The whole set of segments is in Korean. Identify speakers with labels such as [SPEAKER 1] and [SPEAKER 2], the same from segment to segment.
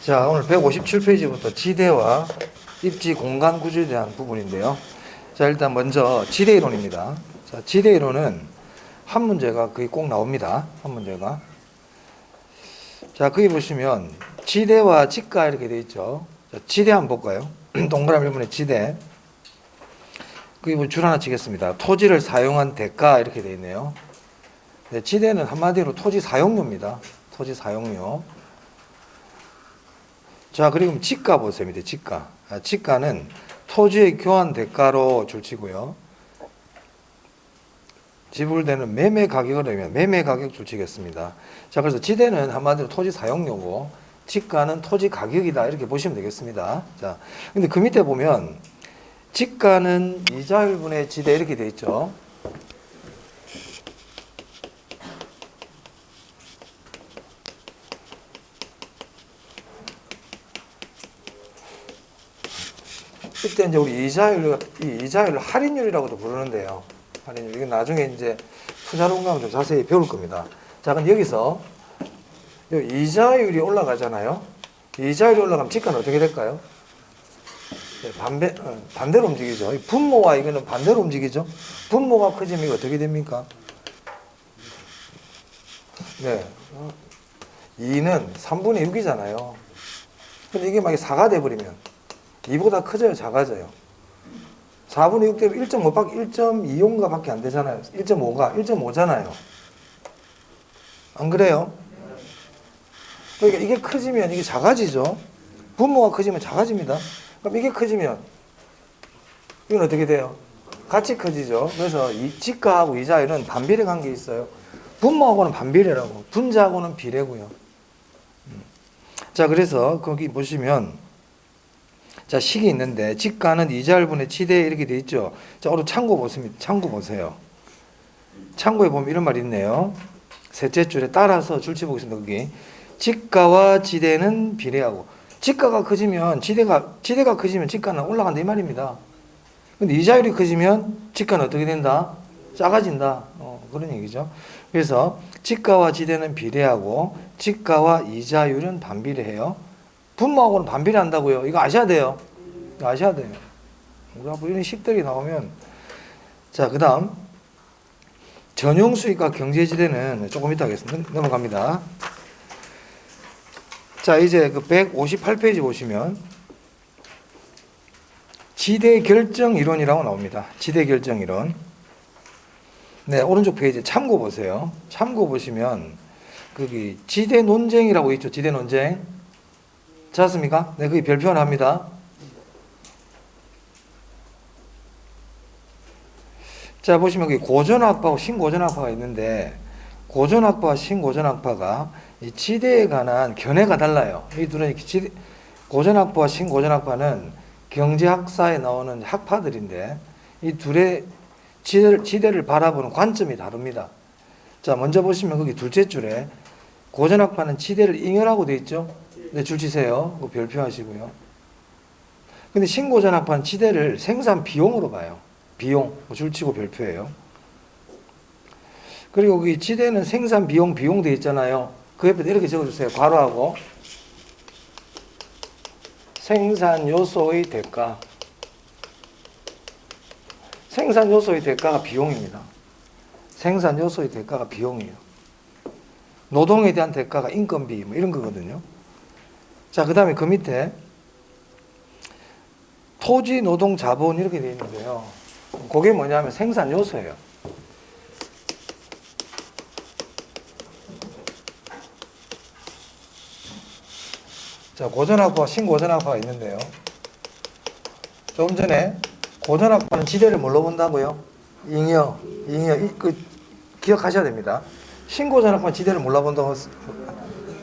[SPEAKER 1] 자, 오늘 157페이지부터 지대와 입지 공간 구조에 대한 부분인데요. 자, 일단 먼저 지대 이론입니다. 자, 지대 이론은 한 문제가 거의 꼭 나옵니다. 한 문제가. 자, 거기 보시면 지대와 지가 이렇게 되어 있죠. 자, 지대 한번 볼까요? 동그라미 1번에 지대. 거기 뭐 줄 하나 치겠습니다. 토지를 사용한 대가 이렇게 되어 있네요. 네, 지대는 한마디로 토지 사용료입니다. 토지 사용료. 자, 그리고 지가 보세요. 지가. 지가는 토지의 교환 대가로 줄치고요. 지불되는 매매 가격을 내면 매매 가격 줄치겠습니다. 자, 그래서 지대는 한마디로 토지 사용료고 지가는 토지 가격이다. 이렇게 보시면 되겠습니다. 자, 근데 그 밑에 보면 지가는 이자율분의 지대 이렇게 되어 있죠. 이때 이제 우리 이자율을 할인율이라고도 부르는데요. 할인율. 이건 나중에 이제 투자론 가면 좀 자세히 배울 겁니다. 자, 그럼 여기서 이자율이 올라가잖아요. 이자율이 올라가면 지가는 어떻게 될까요? 네, 반대로 움직이죠. 분모와 이거는 반대로 움직이죠. 분모가 커지면 이거 어떻게 됩니까? 네. 2는 3분의 6이잖아요. 근데 이게 만약에 4가 돼버리면 2보다 커져요, 작아져요? 4분의 6 되면 1.25인가 밖에 안 되잖아요. 1.5잖아요. 안 그래요? 그러니까 이게 커지면 이게 작아지죠. 분모가 커지면 작아집니다. 그럼 이게 커지면 이건 어떻게 돼요? 같이 커지죠. 그래서 이 지가하고 이자율은 반비례 관계에 있어요. 분모하고는 반비례라고, 분자하고는 비례고요. 자, 그래서 거기 보시면 자, 식이 있는데 지가는 이자율분의 지대 이렇게 돼 있죠. 자, 오늘 참고 보세요. 참고에 보면 이런 말이 있네요. 셋째 줄에 따라서 줄치 보겠습니다. 거기 지가와 지대는 비례하고 지가가 커지면 지대가 커지면 지가는 올라간다 이 말입니다. 근데 이자율이 커지면 지가는 어떻게 된다? 작아진다. 그런 얘기죠. 그래서 지가와 지대는 비례하고 지가와 이자율은 반비례해요. 분모하고는 반비례한다고요. 이거 아셔야 돼요. 아셔야 돼요. 우리가 뭐 이런 식들이 나오면 자, 그 다음 전용수익과 경제지대는 조금 이따 하겠습니다. 넘어갑니다. 자, 이제 그 158페이지 보시면 지대결정이론이라고 나옵니다. 지대결정이론. 네, 오른쪽 페이지 참고 보세요. 참고 보시면 거기 지대논쟁이라고 있죠. 지대논쟁. 찾았습니까? 네, 거기 별표 하나 합니다. 자, 보시면 여기 고전학파하고 신고전학파가 있는데 고전학파와 신고전학파가 이 지대에 관한 견해가 달라요. 이 둘은 고전학파와 신고전학파는 경제학사에 나오는 학파들인데 이 둘의 지대를 바라보는 관점이 다릅니다. 자, 먼저 보시면 거기 둘째 줄에 고전학파는 지대를 잉여라고 되어 있죠. 네, 줄 치세요. 그거 별표하시고요. 근데 신고전학파는 지대를 생산 비용으로 봐요. 비용, 줄 치고 별표예요. 그리고 여기 지대는 생산 비용 되어 있잖아요. 그 옆에 이렇게 적어주세요. 괄호하고 생산 요소의 대가. 생산 요소의 대가가 비용입니다. 생산 요소의 대가가 비용이에요. 노동에 대한 대가가 인건비 뭐 이런 거거든요. 자, 그 다음에 그 밑에 토지, 노동, 자본 이렇게 되어 있는데요. 그게 뭐냐면 생산 요소예요. 자, 고전학파와 신고전학파가 있는데요. 조금 전에 고전학파는 지대를 뭘로 본다고요? 잉여, 기억하셔야 됩니다. 신고전학파는 지대를 뭘로 본다고?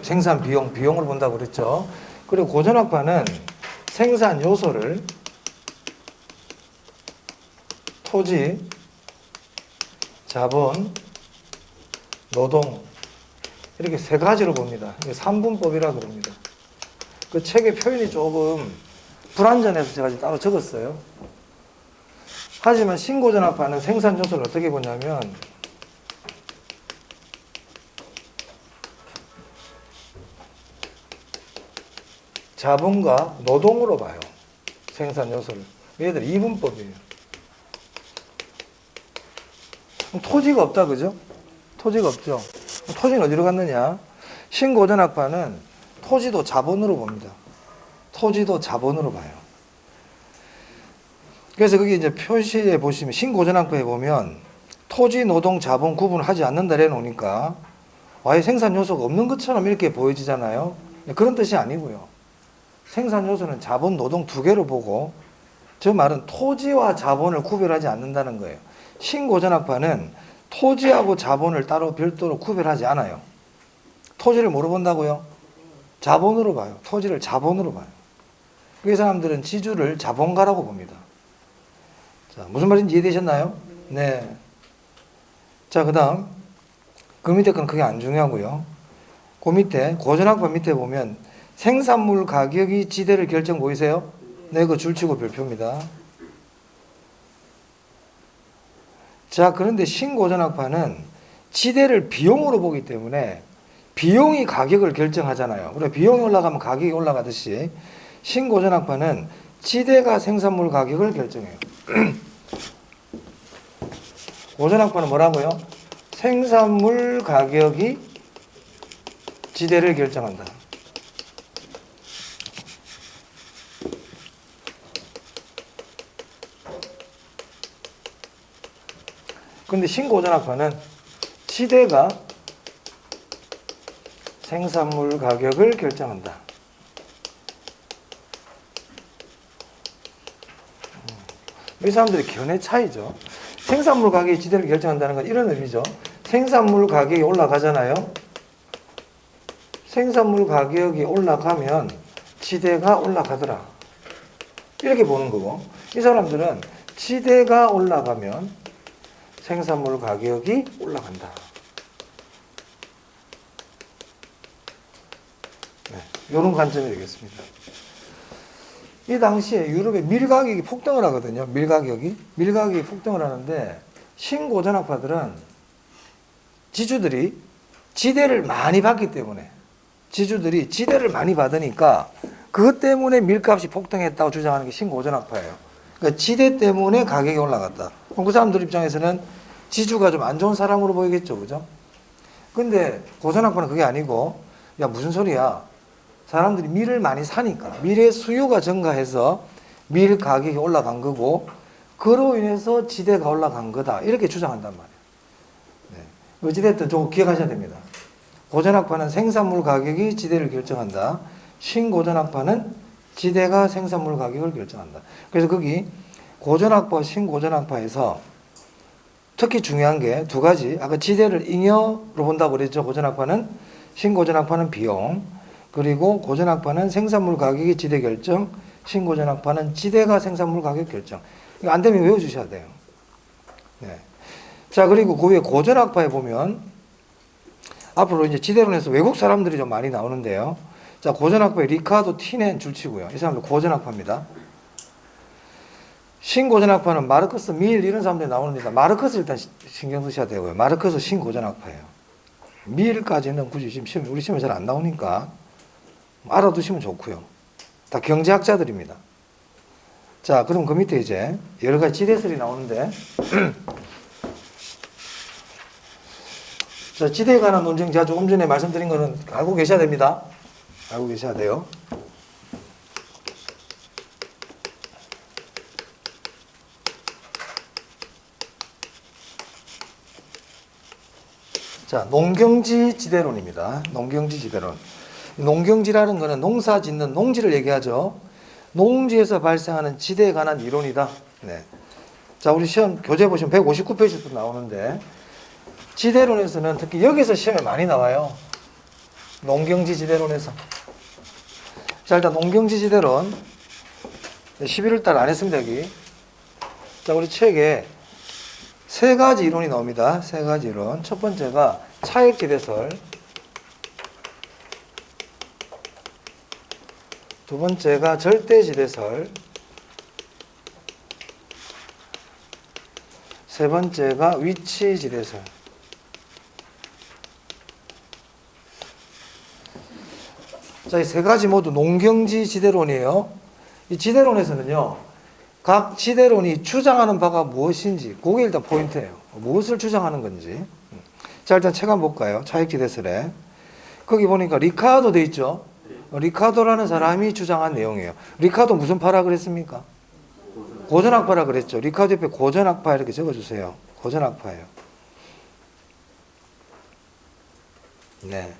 [SPEAKER 1] 생산 비용을 본다고 그랬죠. 그리고 고전학파는 생산 요소를 토지, 자본, 노동 이렇게 세 가지로 봅니다. 3분법이라고 그럽니다. 그 책의 표현이 조금 불완전해서 제가 따로 적었어요. 하지만 신고전학파는 생산 요소를 어떻게 보냐면 자본과 노동으로 봐요. 생산 요소를. 얘들 이분법이에요. 토지가 없다, 그죠? 토지가 없죠. 토지는 어디로 갔느냐? 신고전학파는 토지도 자본으로 봅니다. 토지도 자본으로 봐요. 그래서 거기 이제 표시에 보시면 신고전학파에 보면 토지, 노동, 자본 구분을 하지 않는다 해 놓으니까 아예 생산 요소가 없는 것처럼 이렇게 보여지잖아요. 그런 뜻이 아니고요. 생산 요소는 자본, 노동 두 개로 보고 저 말은 토지와 자본을 구별하지 않는다는 거예요. 신고전학파는 토지하고 자본을 따로 별도로 구별하지 않아요. 토지를 뭐로 본다고요? 자본으로 봐요. 토지를 자본으로 봐요. 그 사람들은 지주를 자본가라고 봅니다. 자, 무슨 말인지 이해되셨나요? 네. 자, 그 다음 그 밑에 건 그게 안 중요하고요. 그 밑에 고전학파 밑에 보면 생산물 가격이 지대를 결정 보이세요? 네, 그 줄치고 별표입니다. 자, 그런데 신고전학파는 지대를 비용으로 보기 때문에 비용이 가격을 결정하잖아요. 그래, 비용이 올라가면 가격이 올라가듯이 신고전학파는 지대가 생산물 가격을 결정해요. 고전학파는 뭐라고요? 생산물 가격이 지대를 결정한다. 근데 신고전학파는 지대가 생산물 가격을 결정한다. 이 사람들의 견해 차이죠. 생산물 가격이 지대를 결정한다는 건 이런 의미죠. 생산물 가격이 올라가잖아요. 생산물 가격이 올라가면 지대가 올라가더라. 이렇게 보는 거고, 이 사람들은 지대가 올라가면 생산물 가격이 올라간다. 네, 이런 관점이 되겠습니다. 이 당시에 유럽의 밀 가격이 폭등을 하거든요. 밀 가격이 폭등을 하는데 신고전학파들은 지주들이 지대를 많이 받기 때문에 지주들이 지대를 많이 받으니까 그것 때문에 밀값이 폭등했다고 주장하는 게 신고전학파예요. 그러니까 지대 때문에 가격이 올라갔다. 그럼 그 사람들 입장에서는 지주가 좀 안 좋은 사람으로 보이겠죠, 그죠? 근데 고전학파는 그게 아니고, 야, 무슨 소리야? 사람들이 밀을 많이 사니까 밀의 수요가 증가해서 밀 가격이 올라간 거고 그로 인해서 지대가 올라간 거다 이렇게 주장한단 말이에요. 네. 어찌됐든 좀 기억하셔야 됩니다. 고전학파는 생산물 가격이 지대를 결정한다. 신고전학파는 지대가 생산물 가격을 결정한다. 그래서 거기 고전학파, 신고전학파에서 특히 중요한 게 두 가지. 아까 지대를 잉여로 본다고 그랬죠. 고전학파는. 신고전학파는 비용. 그리고 고전학파는 생산물 가격이 지대 결정, 신고전학파는 지대가 생산물 가격 결정. 이거 안 되면 외워주셔야 돼요. 네. 자, 그리고 그 위에 고전학파에 보면 앞으로 이제 지대론에서 외국 사람들이 좀 많이 나오는데요. 자, 고전학파에 리카르도 티넨 줄치고요. 이 사람들 고전학파입니다. 신고전학파는 마르크스, 밀 이런 사람들이 나오는데 마르크스 일단 신경 쓰셔야 되고요. 마르크스 신고전학파예요. 밀까지는 굳이 지금 우리 시험에 잘 안 나오니까 알아두시면 좋고요. 다 경제학자들입니다. 자, 그럼 그 밑에 이제 여러 가지 지대설이 나오는데 자, 지대에 관한 논쟁 제가 조금 전에 말씀드린 거는 알고 계셔야 됩니다. 알고 계셔야 돼요. 자, 농경지 지대론입니다. 농경지 지대론. 농경지라는 것은 농사 짓는 농지를 얘기하죠. 농지에서 발생하는 지대에 관한 이론이다. 네. 자, 우리 시험 교재 보시면 159페이지부터 나오는데 지대론에서는 특히 여기서 시험에 많이 나와요. 농경지 지대론에서. 자, 일단 농경지 지대론 11월 달 안 했습니다, 여기. 자, 우리 책에 세 가지 이론이 나옵니다. 세 가지 이론. 첫 번째가 차액지대설. 두 번째가 절대지대설. 세 번째가 위치지대설. 자, 이 세 가지 모두 농경지 지대론이에요. 이 지대론에서는요, 각 지대론이 주장하는 바가 무엇인지, 그게 일단 포인트예요. 무엇을 주장하는 건지. 자, 일단 책 한번 볼까요? 차익지대설에. 거기 보니까 리카도 돼 있죠? 리카도라는 사람이 주장한 내용이에요. 리카도 무슨 파라 그랬습니까? 고전학파라 그랬죠. 리카도 옆에 고전학파 이렇게 적어주세요. 고전학파예요. 네.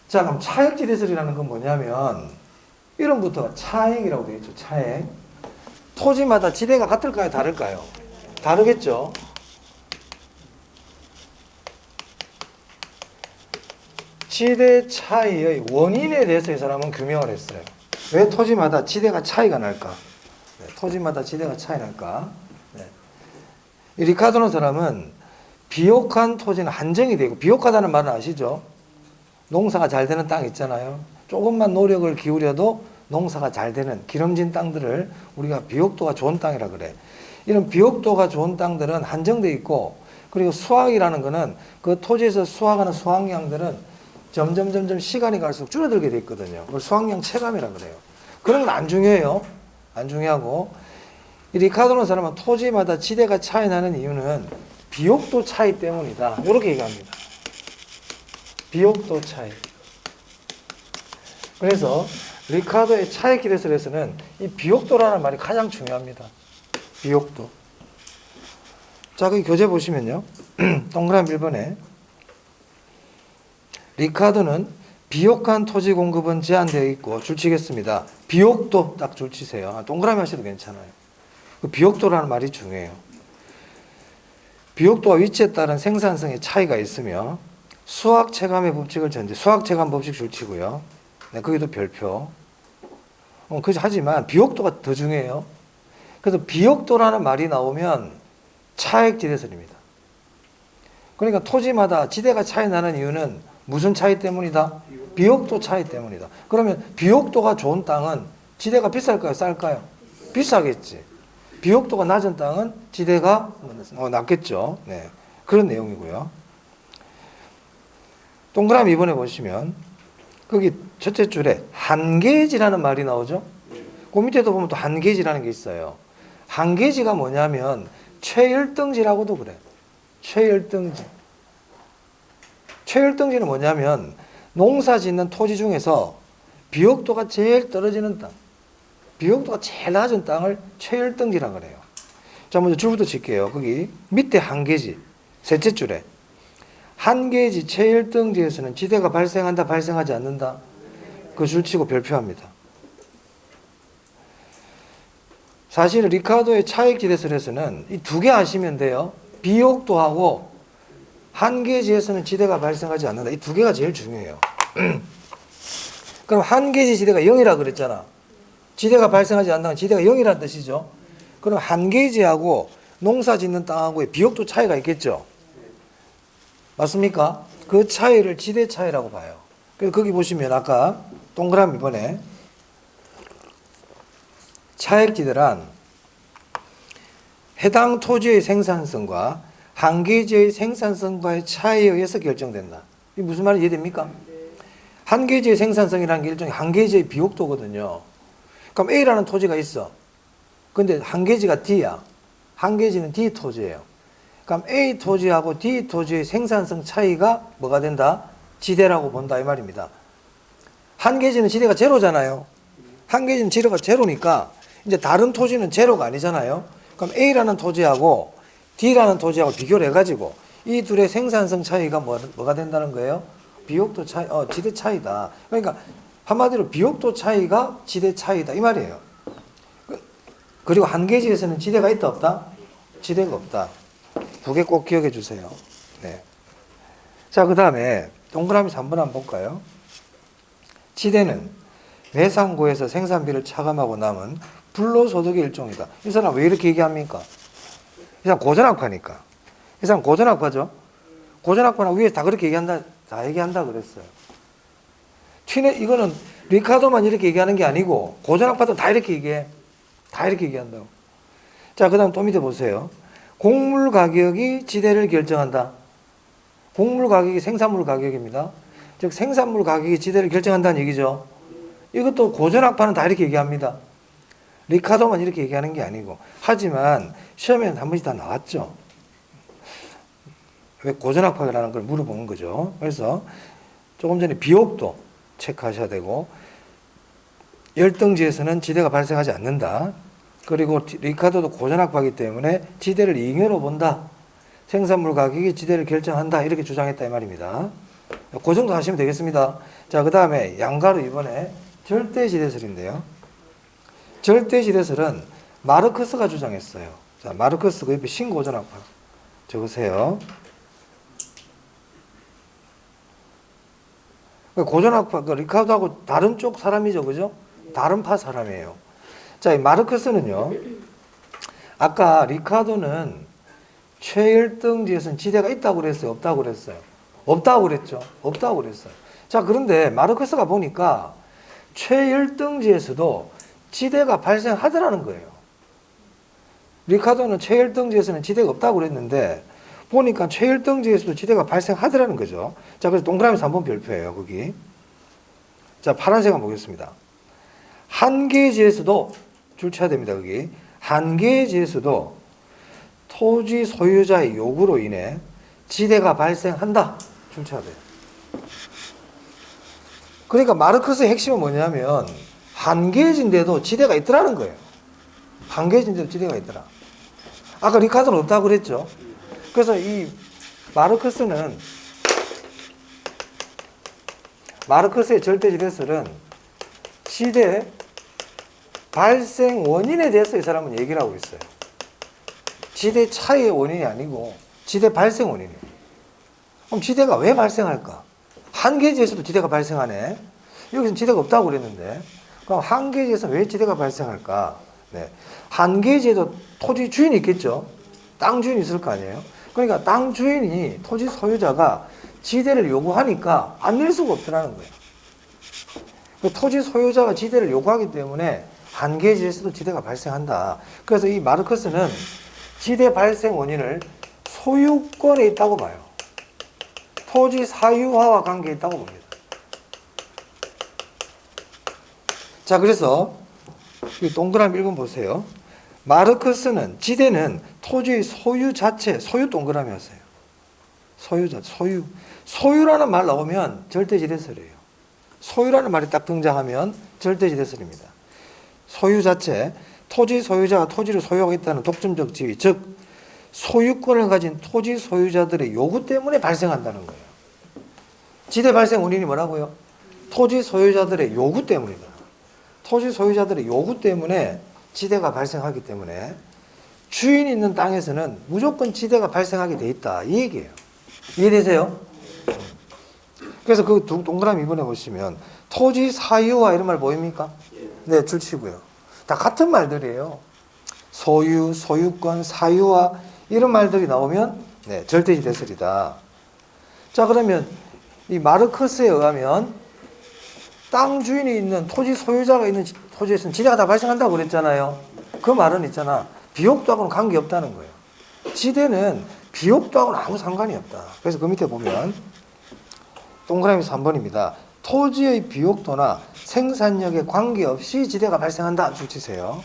[SPEAKER 1] 자, 그럼 차액지대설이라는 건 뭐냐면, 이름부터가 차액이라고 되어 있죠. 차액. 토지마다 지대가 같을까요? 다를까요? 다르겠죠. 지대 차이의 원인에 대해서 이 사람은 규명을 했어요. 왜 토지마다 지대가 차이가 날까? 네, 토지마다 지대가 차이 날까? 네. 이 리카도는 사람은 비옥한 토지는 한정이 되고, 비옥하다는 말은 아시죠? 농사가 잘 되는 땅 있잖아요. 조금만 노력을 기울여도 농사가 잘 되는 기름진 땅들을 우리가 비옥도가 좋은 땅이라 그래. 이런 비옥도가 좋은 땅들은 한정돼 있고, 그리고 수확이라는 거는 그 토지에서 수확하는 수확량들은 점점 시간이 갈수록 줄어들게 돼 있거든요. 그걸 수확량 체감이라 그래요. 그런 건 안 중요해요. 안 중요하고, 이 리카도는 사람은 토지마다 지대가 차이 나는 이유는 비옥도 차이 때문이다. 이렇게 얘기합니다. 비옥도 차이. 그래서 리카도의 차익지대설에서는 이 비옥도라는 말이 가장 중요합니다. 비옥도. 자, 그 교재 보시면요. 동그라미 1번에 리카도는 비옥한 토지 공급은 제한되어 있고, 줄치겠습니다. 비옥도 딱 줄치세요. 동그라미 하셔도 괜찮아요. 그 비옥도라는 말이 중요해요. 비옥도와 위치에 따른 생산성의 차이가 있으며 수학 체감의 법칙을 전제, 수학 체감 법칙 줄치고요. 네, 거기도 별표. 하지만 비옥도가 더 중요해요. 그래서 비옥도라는 말이 나오면 차액지대설입니다. 그러니까 토지마다 지대가 차이 나는 이유는 무슨 차이 때문이다? 비옥도 차이 때문이다. 그러면 비옥도가 좋은 땅은 지대가 비쌀까요? 쌀까요? 비싸겠지. 비옥도가 낮은 땅은 지대가 낮겠죠. 네, 그런 내용이고요. 동그라미 2번에 보시면 거기 첫째 줄에 한계지라는 말이 나오죠. 그 밑에도 보면 또 한계지라는 게 있어요. 한계지가 뭐냐면 최열등지라고도 그래. 최열등지. 최열등지는 뭐냐면 농사 짓는 토지 중에서 비옥도가 제일 떨어지는 땅, 비옥도가 제일 낮은 땅을 최열등지라 그래요. 자, 먼저 줄부터 칠게요. 거기 밑에 한계지, 셋째 줄에 한계지 최열등지에서는 지대가 발생한다, 발생하지 않는다. 그 줄 치고 별표합니다. 사실 리카도의 차익지대설에서는 이 두 개 아시면 돼요. 비옥도하고 한계지에서는 지대가 발생하지 않는다. 이 두 개가 제일 중요해요. 그럼 한계지 지대가 0이라 그랬잖아. 지대가 발생하지 않는다는 지대가 0이라는 뜻이죠. 그럼 한계지하고 농사 짓는 땅하고의 비옥도 차이가 있겠죠. 맞습니까? 그 차이를 지대 차이라고 봐요. 그래서 거기 보시면 아까 동그라미 번에 차액지대란 해당 토지의 생산성과 한계지의 생산성과의 차이에 의해서 결정된다. 이게 무슨 말인지 이해됩니까? 한계지의 생산성이라는 게 일종의 한계지의 비옥도거든요. 그럼 A라는 토지가 있어. 근데 한계지가 D야. 한계지는 D 토지예요. 그럼 A 토지하고 D 토지의 생산성 차이가 뭐가 된다? 지대라고 본다 이 말입니다. 한계지는 지대가 제로잖아요. 한계지는 지대가 제로니까 이제 다른 토지는 제로가 아니잖아요. 그럼 A라는 토지하고 D라는 토지하고 비교를 해가지고 이 둘의 생산성 차이가 뭐가 된다는 거예요? 비옥도 차이, 지대 차이다. 그러니까 한마디로 비옥도 차이가 지대 차이다 이 말이에요. 그리고 한계지에서는 지대가 있다 없다? 지대가 없다. 두 개 꼭 기억해 주세요. 네. 자, 그 다음에 동그라미 3번 한번 볼까요? 지대는 매상고에서 생산비를 차감하고 남은 불로소득의 일종이다. 이 사람 왜 이렇게 얘기합니까? 이 사람 고전학파니까. 이 사람 고전학파죠? 고전학파나 위에서 다 그렇게 얘기한다, 다 얘기한다 그랬어요. 이거는 리카도만 이렇게 얘기하는 게 아니고 고전학파도 다 이렇게 얘기해. 다 이렇게 얘기한다고. 자, 그 다음 또 밑에 보세요. 곡물 가격이 지대를 결정한다. 곡물 가격이 생산물 가격입니다. 즉 생산물 가격이 지대를 결정한다는 얘기죠. 이것도 고전학파는 다 이렇게 얘기합니다. 리카도만 이렇게 얘기하는 게 아니고. 하지만 시험에는 한 번씩 다 나왔죠. 왜 고전학파라는 걸 물어보는 거죠. 그래서 조금 전에 비옥도 체크하셔야 되고, 열등지에서는 지대가 발생하지 않는다. 그리고 리카도도 고전학파이기 때문에 지대를 잉여로 본다. 생산물 가격이 지대를 결정한다. 이렇게 주장했다 이 말입니다. 그 정도 하시면 되겠습니다. 자, 그 다음에 양가로 이번에 절대지대설인데요. 절대지대설은 마르크스가 주장했어요. 자, 마르크스 그 옆에 신고전학파 적으세요. 고전학파, 리카도하고 다른 쪽 사람이죠, 그죠? 다른 파 사람이에요. 자, 이 마르크스는요, 아까 리카도는 최열등지에서는 지대가 있다고 그랬어요, 없다고 그랬어요? 없다고 그랬죠. 없다고 그랬어요. 자, 그런데 마르크스가 보니까 최열등지에서도 지대가 발생하더라는 거예요. 리카도는 최열등지에서는 지대가 없다고 그랬는데 보니까 최열등지에서도 지대가 발생하더라는 거죠. 자, 그래서 동그라미에서 한번 별표예요, 거기. 자, 파란색 한번 보겠습니다. 한계지에서도 줄 쳐야 됩니다, 거기. 한계지에서도 토지 소유자의 요구로 인해 지대가 발생한다. 줄 쳐야 돼요. 그러니까 마르크스의 핵심은 뭐냐면 한계지인데도 지대가 있더라는 거예요. 한계지인데도 지대가 있더라. 아까 리카도는 없다고 그랬죠. 그래서 이 마르크스의 절대지대설은 지대 발생 원인에 대해서 이 사람은 얘기를 하고 있어요. 지대 차이의 원인이 아니고 지대 발생 원인이에요. 그럼 지대가 왜 발생할까? 한계지에서도 지대가 발생하네. 여기서는 지대가 없다고 그랬는데 그럼 한계지에서 왜 지대가 발생할까? 네. 한계지에도 토지 주인이 있겠죠. 땅 주인이 있을 거 아니에요. 그러니까 땅 주인이 토지 소유자가 지대를 요구하니까 안 낼 수가 없더라는 거예요. 토지 소유자가 지대를 요구하기 때문에 한계지에서도 지대가 발생한다. 그래서 이 마르크스는 지대 발생 원인을 소유권에 있다고 봐요. 토지 사유화와 관계에 있다고 봅니다. 자, 그래서 이 동그라미 1번 보세요. 마르크스는 지대는 토지의 소유 자체, 소유 동그라미였어요. 소유 자체, 소유. 소유라는 말 나오면 절대지대설이에요. 소유라는 말이 딱 등장하면 절대지대설입니다. 소유 자체, 토지 소유자가 토지를 소유하고 있다는 독점적 지위, 즉 소유권을 가진 토지 소유자들의 요구 때문에 발생한다는 거예요. 지대 발생 원인이 뭐라고요? 토지 소유자들의 요구 때문이다. 토지 소유자들의 요구 때문에 지대가 발생하기 때문에 주인이 있는 땅에서는 무조건 지대가 발생하게 돼 있다. 이 얘기예요. 이해되세요? 그래서 그 동그라미 이번에 보시면 토지 사유화 이런 말 보입니까? 네, 줄치고요. 다 같은 말들이에요. 소유, 소유권, 사유화 이런 말들이 나오면 네, 절대지대설이다. 자, 그러면 이 마르크스에 의하면 땅 주인이 있는 토지 소유자가 있는 토지에서는 지대가 다 발생한다고 그랬잖아요. 그 말은 있잖아. 비옥도하고는 관계없다는 거예요. 지대는 비옥도하고는 아무 상관이 없다. 그래서 그 밑에 보면 동그라미에서 3번입니다. 토지의 비옥도나 생산력에 관계없이 지대가 발생한다. 줄치세요.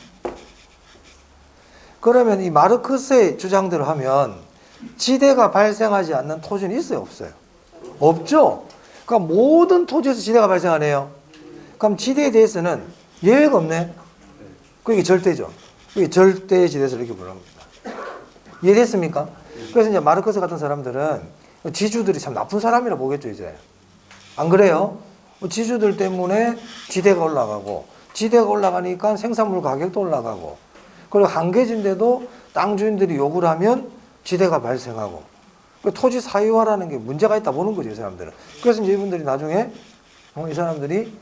[SPEAKER 1] 그러면 이 마르크스의 주장대로 하면 지대가 발생하지 않는 토지는 있어요? 없어요? 없죠? 그러니까 모든 토지에서 지대가 발생하네요. 그럼 지대에 대해서는 예외가 없네? 그게 절대죠. 그게 절대지대설 이렇게 부릅니다. 이해됐습니까? 그래서 이제 마르크스 같은 사람들은 지주들이 참 나쁜 사람이라 보겠죠, 이제. 안 그래요? 지주들 때문에 지대가 올라가고, 지대가 올라가니까 생산물 가격도 올라가고, 그리고 한계지인데도 땅 주인들이 요구를 하면 지대가 발생하고, 토지 사유화라는 게 문제가 있다 보는 거죠, 이 사람들은. 그래서 이제 이분들이 나중에, 이 사람들이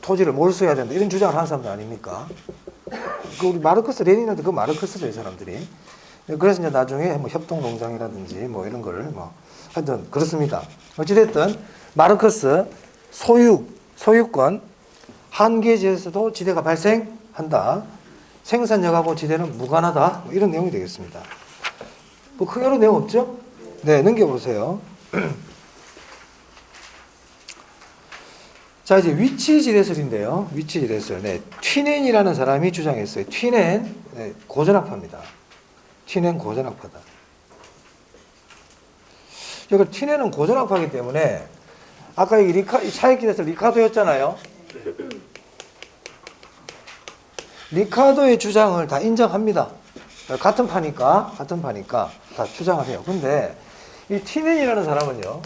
[SPEAKER 1] 토지를 몰수해야 된다, 이런 주장을 하는 사람들 아닙니까? 우리 마르크스, 레닌한테 그 마르크스죠, 이 사람들이. 그래서 이제 나중에 뭐 협동농장이라든지 뭐 이런 걸 뭐, 하여튼 그렇습니다. 어찌됐든, 마르크스, 소유권, 한계지에서도 지대가 발생한다. 생산력하고 지대는 무관하다. 뭐 이런 내용이 되겠습니다. 뭐 크게 어려운 내용 없죠? 네, 넘겨보세요. 자, 이제 위치 지대설인데요. 위치 지대설. 네. 튀넨이라는 사람이 주장했어요. 튀넨, 네, 고전학파입니다. 튀넨 고전학파다. 여기 튀넨은 고전학파이기 때문에 아까 이 차익 지대설 리카도였잖아요. 리카도의 주장을 다 인정합니다. 같은 파니까 다 주장을 해요. 근데 이 튀넨이라는 사람은요,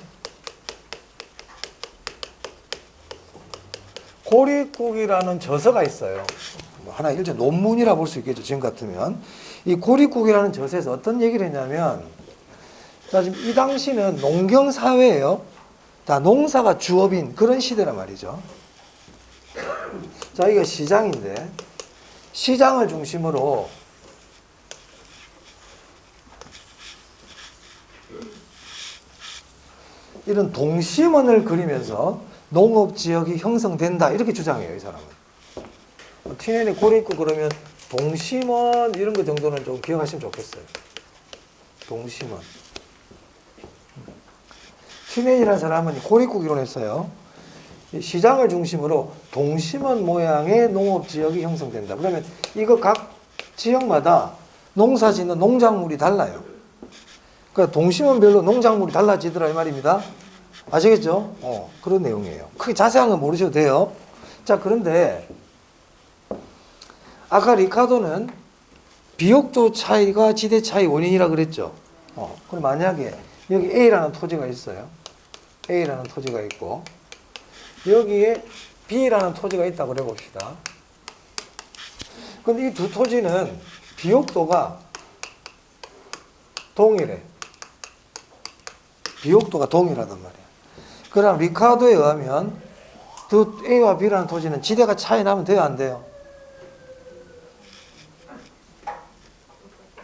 [SPEAKER 1] 고립국이라는 저서가 있어요. 하나 일제 논문이라 볼 수 있겠죠. 지금 같으면. 이 고립국이라는 저서에서 어떤 얘기를 했냐면, 자, 지금 이 당시는 농경사회예요. 다 농사가 주업인 그런 시대란 말이죠. 자, 이거 시장인데, 시장을 중심으로 이런 동심원을 그리면서 농업지역이 형성된다 이렇게 주장해요. 이 사람은. 튀넨이 고립국 그러면 동심원 이런 거 정도는 좀 기억하시면 좋겠어요. 동심원. 튀넨이라는 사람은 고립국 이론했어요. 시장을 중심으로 동심원 모양의 농업지역이 형성된다. 그러면 이거 각 지역마다 농사 짓는 농작물이 달라요. 그러니까 동심원별로 농작물이 달라지더라 이 말입니다. 아시겠죠? 그런 내용이에요. 크게 자세한 건 모르셔도 돼요. 자, 그런데 아까 리카도는 비옥조 차이가 지대 차이 원인이라 그랬죠. 그럼 만약에 여기 A라는 토지가 있어요. A라는 토지가 있고 여기에 B라는 토지가 있다고 그래 봅시다. 근데 이 두 토지는 비옥도가 동일해. 비옥도가 동일하단 말이야. 그럼 리카도에 의하면 두 A와 B라는 토지는 지대가 차이 나면 돼요, 안 돼요?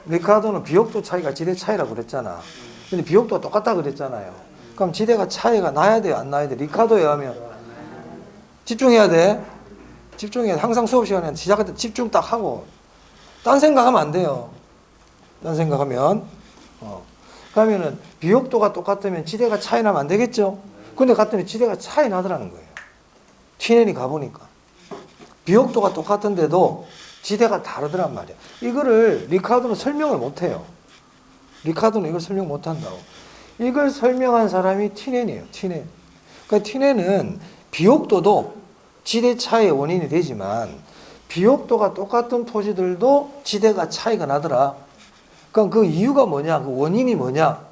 [SPEAKER 1] 리카도는 비옥도 차이가 지대 차이라고 그랬잖아. 근데 비옥도가 똑같다 그랬잖아요. 그럼 지대가 차이가 나야 돼요, 안 나야 돼? 리카도에 의하면 집중해야 돼. 집중해야 돼. 항상 수업 시간에 시작할 때 집중 딱 하고 딴 생각하면 안 돼요. 딴 생각하면 그러면은 비옥도가 똑같으면 지대가 차이 나면 안 되겠죠? 근데 갔더니 지대가 차이 나더라는 거예요. 튀넨이 가보니까. 비옥도가 똑같은데도 지대가 다르더란 말이야. 이거를 리카도는 설명을 못해요. 리카도는 이걸 설명 못한다고. 이걸 설명한 사람이 튀넨이에요. 튀넨. 그러니까 튀넨은 비옥도도 지대 차이의 원인이 되지만 비옥도가 똑같은 토지들도 지대가 차이가 나더라. 그럼 그 이유가 뭐냐? 그 원인이 뭐냐?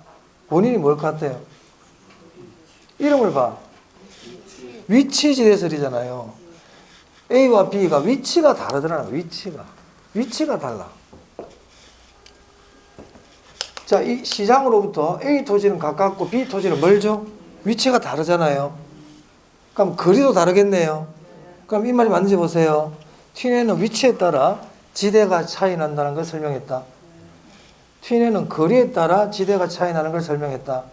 [SPEAKER 1] 원인이 뭘 것 같아요? 이름을 봐. 위치 지대설이잖아요. A와 B가 위치가 다르더라는 거예요. 위치가 달라. 자, 이 시장으로부터 A 토지는 가깝고 B 토지는 멀죠? 위치가 다르잖아요. 그럼 거리도 다르겠네요. 그럼 이 말이 맞는지 보세요. 튀넨은 위치에 따라 지대가 차이 난다는 걸 설명했다. 튀넨은 거리에 따라 지대가 차이 나는 걸 설명했다.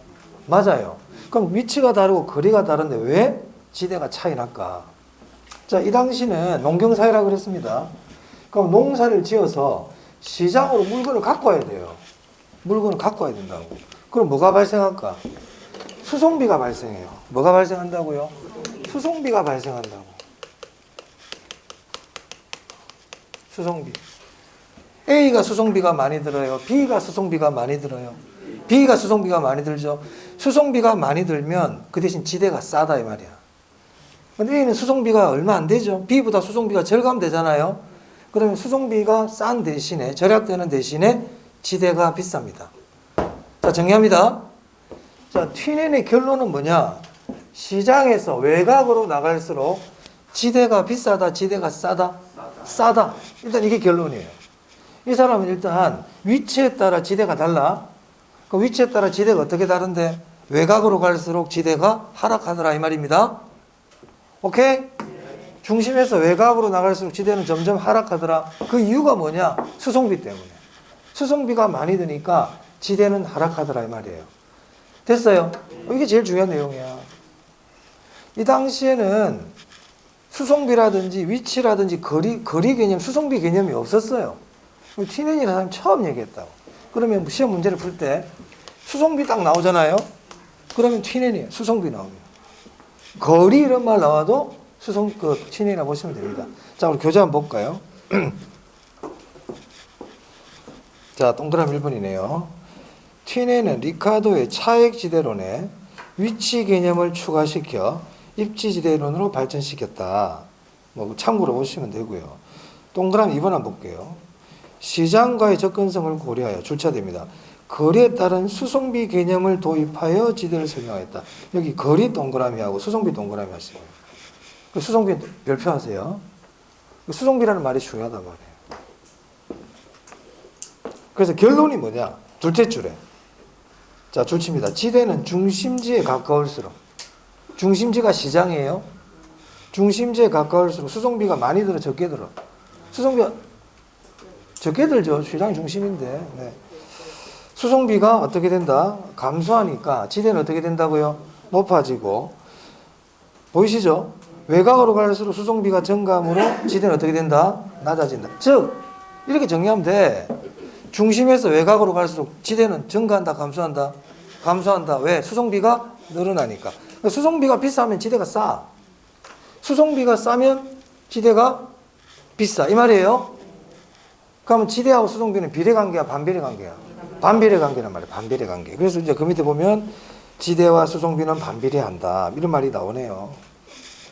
[SPEAKER 1] 맞아요. 그럼 위치가 다르고 거리가 다른데 왜 지대가 차이 날까? 자, 이 당시는 농경사회라고 그랬습니다. 그럼 농사를 지어서 시장으로 물건을 갖고 와야 돼요. 물건을 갖고 와야 된다고. 그럼 뭐가 발생할까? 수송비가 발생해요. 뭐가 발생한다고요? 수송비가 발생한다고. 수송비. A가 수송비가 많이 들어요. B가 수송비가 많이 들어요. B가 수송비가 많이 들죠. 수송비가 많이 들면 그 대신 지대가 싸다 이 말이야. 근데 A는 수송비가 얼마 안 되죠. B보다 수송비가 절감되잖아요. 그러면 수송비가 싼 대신에 절약되는 대신에 지대가 비쌉니다. 자, 정리합니다. 자, 튀넨의 결론은 뭐냐? 시장에서 외곽으로 나갈수록 지대가 비싸다, 지대가 싸다? 싸다. 일단 이게 결론이에요. 이 사람은 일단 위치에 따라 지대가 달라. 그 위치에 따라 지대가 어떻게 다른데? 외곽으로 갈수록 지대가 하락하더라 이 말입니다. 오케이? 중심에서 외곽으로 나갈수록 지대는 점점 하락하더라. 그 이유가 뭐냐? 수송비 때문에. 수송비가 많이 드니까 지대는 하락하더라 이 말이에요. 됐어요? 이게 제일 중요한 내용이야. 이 당시에는 수송비라든지 위치라든지 거리 개념, 수송비 개념이 없었어요. 튀넨이라는 사람이 처음 얘기했다고. 그러면 시험 문제를 풀 때 수송비 딱 나오잖아요. 그러면 튀넨이에요. 수송비 나오면. 거리 이런 말 나와도 친해이라 보시면 됩니다. 자, 우리 교재 한번 볼까요? 자, 동그라미 1번이네요. 튀네는 리카도의 차액지대론에 위치 개념을 추가시켜 입지지대론으로 발전시켰다. 뭐 참고로 보시면 되고요. 동그라미 2번 한번 볼게요. 시장과의 접근성을 고려하여 출처됩니다. 거리에 따른 수송비 개념을 도입하여 지대를 설명했다. 여기 거리 동그라미하고 수송비 동그라미 하시고요. 수송비 별표하세요. 수송비라는 말이 중요하단 말이에요. 그래서 결론이 뭐냐? 둘째 줄에. 자, 줄칩니다. 지대는 중심지에 가까울수록. 중심지가 시장이에요. 중심지에 가까울수록 수송비가 많이 들어, 적게 들어. 수송비가 적게 들죠. 시장이 중심인데. 네. 수송비가 어떻게 된다? 감소하니까 지대는 어떻게 된다고요? 높아지고. 보이시죠? 외곽으로 갈수록 수송비가 증가함으로 지대는 어떻게 된다? 낮아진다. 즉, 이렇게 정리하면 돼. 중심에서 외곽으로 갈수록 지대는 증가한다, 감소한다? 감소한다. 왜? 수송비가 늘어나니까. 수송비가 비싸면 지대가 싸. 수송비가 싸면 지대가 비싸. 이 말이에요. 그러면 지대하고 수송비는 비례관계야, 반비례관계야? 반비례관계란 말이에요. 반비례관계. 그래서 이제 그 밑에 보면 지대와 수송비는 반비례한다. 이런 말이 나오네요.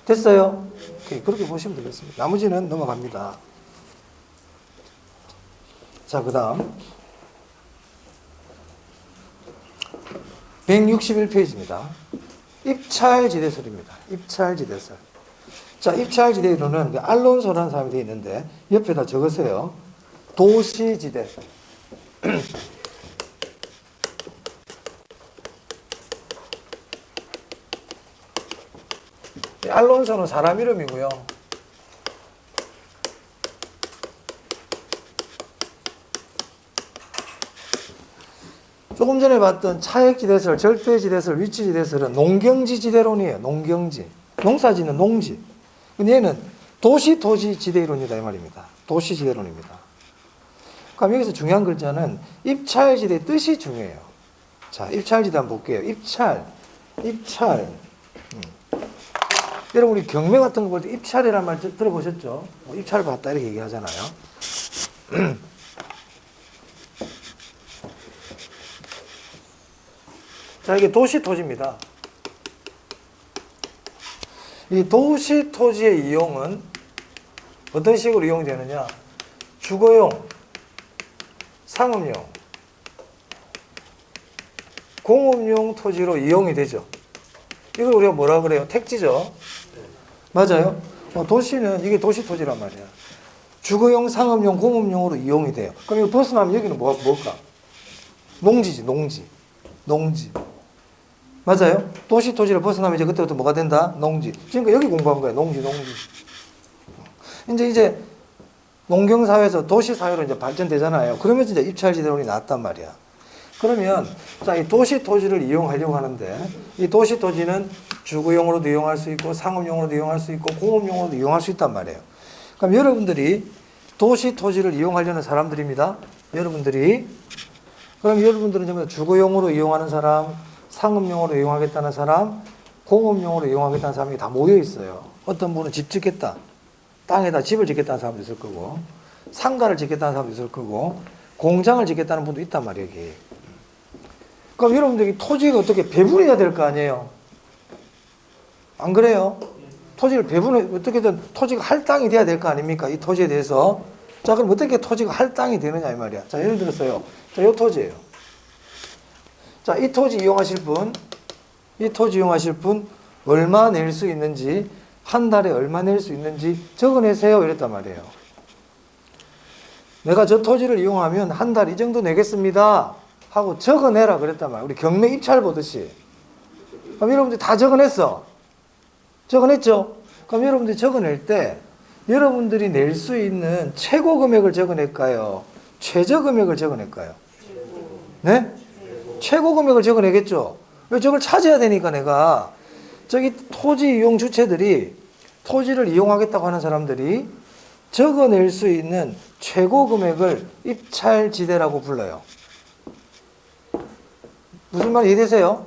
[SPEAKER 1] 됐어요? 그렇게 보시면 되겠습니다. 나머지는 넘어갑니다. 자, 그 다음 161페이지입니다. 입찰지대설입니다. 입찰지대설. 자, 입찰지대로는 알론소라는 사람이 되어 있는데 옆에다 적으세요. 도시지대. 알론소는 사람 이름이고요. 조금 전에 봤던 차액지대설, 절대지대설, 위치지대설은 농경지지대론이에요. 농경지. 농사지는 농지. 근데 얘는 도시토지지대론이다 이 말입니다. 도시지대론입니다. 그럼 여기서 중요한 글자는 입찰지대의 뜻이 중요해요. 자, 입찰지대 한번 볼게요. 입찰. 여러분 우리 경매 같은 거 볼 때 입찰이라는 말 들어보셨죠? 뭐 입찰 봤다 이렇게 얘기하잖아요. 자, 이게 도시토지입니다. 이 도시토지의 이용은 어떤 식으로 이용되느냐? 주거용, 상업용, 공업용 토지로 이용이 되죠. 이걸 우리가 뭐라 그래요? 택지죠. 맞아요. 도시는 이게 도시토지란 말이야. 주거용, 상업용, 공업용으로 이용이 돼요. 그럼 이거 벗어나면 여기는 뭘까? 농지지, 농지. 맞아요? 도시토지를 벗어나면 이제 그때부터 뭐가 된다? 농지. 지금 여기 공부한 거예요. 농지. 이제 농경사회에서 도시사회로 이제 발전되잖아요. 그러면서 이제 입찰지대론이 나왔단 말이야. 그러면, 자, 이 도시토지를 이용하려고 하는데, 이 도시토지는 주거용으로도 이용할 수 있고, 상업용으로도 이용할 수 있고, 공업용으로도 이용할 수 있단 말이에요. 그럼 여러분들이 도시토지를 이용하려는 사람들입니다. 그럼 여러분들은 전부 주거용으로 이용하는 사람, 상업용으로 이용하겠다는 사람, 공업용으로 이용하겠다는 사람이 다 모여 있어요. 어떤 분은 집 짓겠다. 땅에다 집을 짓겠다는 사람도 있을 거고, 상가를 짓겠다는 사람도 있을 거고, 공장을 짓겠다는 분도 있단 말이에요, 여기. 그럼 여러분들이 토지가 어떻게 배분해야 될 거 아니에요? 안 그래요? 토지를 어떻게든 토지가 할당이 돼야 될 거 아닙니까? 이 토지에 대해서. 자, 그럼 어떻게 토지가 할당이 되느냐, 이 말이야. 자, 예를 들었어요. 자, 이 토지예요. 자, 이 토지 이용하실 분, 얼마 낼 수 있는지, 한 달에 얼마 낼 수 있는지 적어내세요. 이랬단 말이에요. 내가 저 토지를 이용하면 한 달 이 정도 내겠습니다. 하고 적어내라 그랬단 말이에요. 우리 경매 입찰 보듯이. 그럼 여러분들이 다 적어냈어. 적어냈죠? 그럼 여러분들이 적어낼 때 여러분들이 낼 수 있는 최고 금액을 적어낼까요? 최저 금액을 적어낼까요? 네? 최고 금액을 적어내겠죠? 왜 저걸 찾아야 되니까 내가. 저기 토지 이용 주체들이 토지를 이용하겠다고 하는 사람들이 적어낼 수 있는 최고 금액을 입찰지대라고 불러요. 무슨 말 이해되세요?